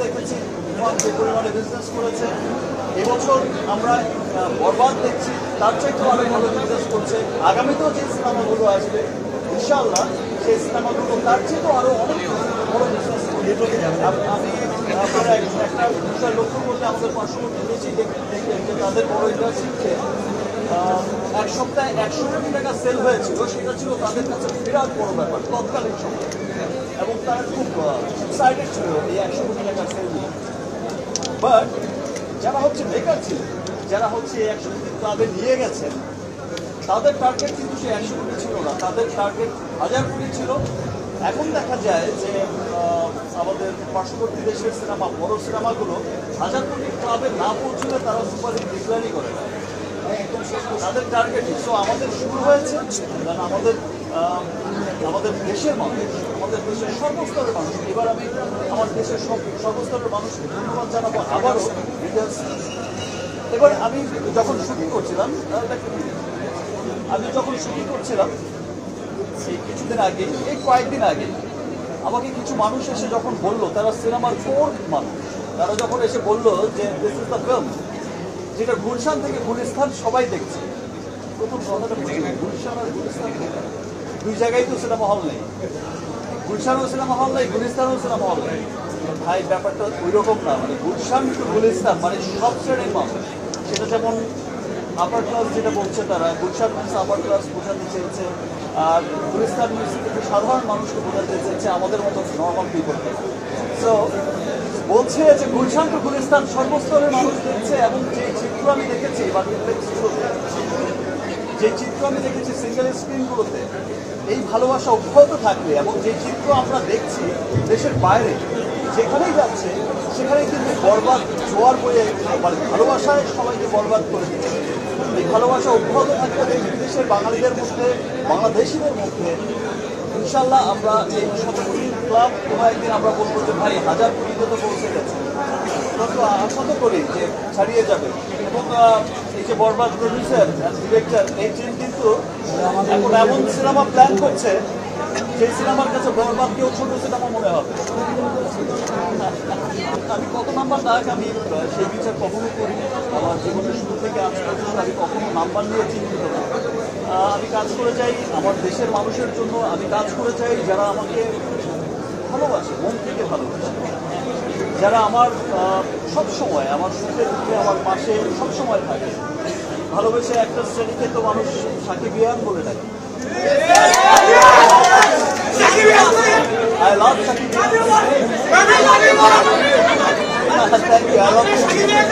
দেখেছি যে পরিমাণে বিজনেস করেছে, এবছর আমরা বরবাদ দেখছি তার চাইতেও আরো ভালো বিজনেস করছে। আগামীতেও যে সিনেমাগুলো আসবে ইনশাআল্লাহ সেই সিনেমাগুলো তার চেয়েও আরো অনেক বড় বিজনেস করবে। আমি আপনারা একটা বিষয় লক্ষ্য করলে আমাদের পার্শ্ববর্তী দেশেই দেখবেন যে তাদের বড় ইন্ডাস্ট্রিতে এক সপ্তাহে 100 কোটি টাকা সেল হয়েছিল, সেটা ছিল তাদের কাছে বিরাট বড় ব্যাপার তৎকালীন সময়, এবং তারা খুব এক্সাইটেড ছিল এই 100 কোটি টাকা সেল নিয়ে। বাট যারা হচ্ছে বেকার ছিল, যারা হচ্ছে 100 কোটি ক্লাবে নিয়ে গেছেন, তাদের টার্গেট কিন্তু সে 100 কোটি ছিল না, তাদের টার্গেট 1000 কোটি ছিল। এখন দেখা যায় যে আমাদের পার্শ্ববর্তী দেশের সিনেমা, বড় সিনেমাগুলো 1000 কোটি ক্লাবে না পৌঁছলে তারা সুপারহিট ডিক্লারই করে না, তাদের টার্গেটই। সো আমাদের শুরু হয়েছে, কারণ আমাদের দেশের মানুষ, আমাদের দেশের সর্বস্তরের মানুষ, এবার আমি আমার দেশের সর্বস্তরের মানুষকে ধন্যবাদ জানাবো আবারও। এবার আমি যখন শুটিং করছিলাম এই কিছুদিন আগে, এই কয়েকদিন আগে আমাকে কিছু মানুষ এসে যখন বললো, তারা সিনেমার কোর মানুষ, তারা যখন এসে বললো যে দিস ইজ দ্য ফিল্ম যেটা গুলশান থেকে গুলিস্তান সবাই দেখছে। প্রথম কথাটা গুলশান আর গুলিস্তান দুই জায়গায় তো সিনেমা হল নেই, গুলশানও সিনেমা হল নেই, গুলিস্তানও সিনেমা হল নেই। ভাই ব্যাপারটা ওই রকম না, মানে গুলশান টু গুলিস্তান মানে সব শ্রেণীর মানুষ, সেটা যেমন আপার ক্লাস যেটা বলছে তারা, গুলশান মিনস আপার ক্লাস বোঝাতে চেয়েছে, আর গুলিস্তান মিনস কিন্তু সাধারণ মানুষকে বোঝাতে চেয়েছে, আমাদের মতো নর্মাল পিপলকে। সো বলছে যে গুলশান টু গুলিস্তান সর্বস্তরের মানুষ দেখছে, এবং যে চিত্র আমি দেখেছি মাল্টিপ্লেক্সগুলোতে, যে চিত্র আমি দেখেছি সিঙ্গেল স্ক্রিনগুলোতে, এই ভালোবাসা অব্যাহত থাকবে, এবং যে চিত্র আমরা দেখছি দেশের বাইরে যেখানেই যাচ্ছে সেখানেই কিন্তু বরবাদ জোয়ার বয়ে, মানে ভালোবাসায় সবাইকে বরবাদ করে দিচ্ছে। এই ভালোবাসা অব্যাহত থাকবে দেশের বাঙালিদের মধ্যে, বাংলাদেশিদের মধ্যে। ইনশাল্লাহ আমরা এই 100 কোটি ক্লাব কোনো একদিন আমরা বলবো যে ভাই 1000 কোটিতে তো পৌঁছে গেছে, তো আশা তো করি যে ছাড়িয়ে যাবে। এবং এই যে বরবাদ প্রডিউসার ডিরেক্টর এই টিম কিন্তু এখন এমন সিনেমা প্ল্যান করছে সেই সিনেমার কাছে বরবাদকেও ছোট সিনেমা মনে হবে। আমি কত নাম্বার নায়ক আমি সেই বিচার কখনো করি, আমার জীবনের শুরু থেকে আজ পর্যন্ত আমি কখনো নাম্বার নিয়ে চিন্তিত না। আমি কাজ করে যাই আমার দেশের মানুষের জন্য, আমি কাজ করে যাই যারা আমাকে ভালোবাসে, মন থেকে ভালোবাসে, যারা আমার সবসময় আমার সুখে দুঃখে আমার পাশে সবসময় থাকে। ভালোবেসে একটা শ্রেণীকে তো মানুষ সাকিবিয়ান বলে ডাকে। I love Shakibiyan. Thank you. I love Shakibiyan.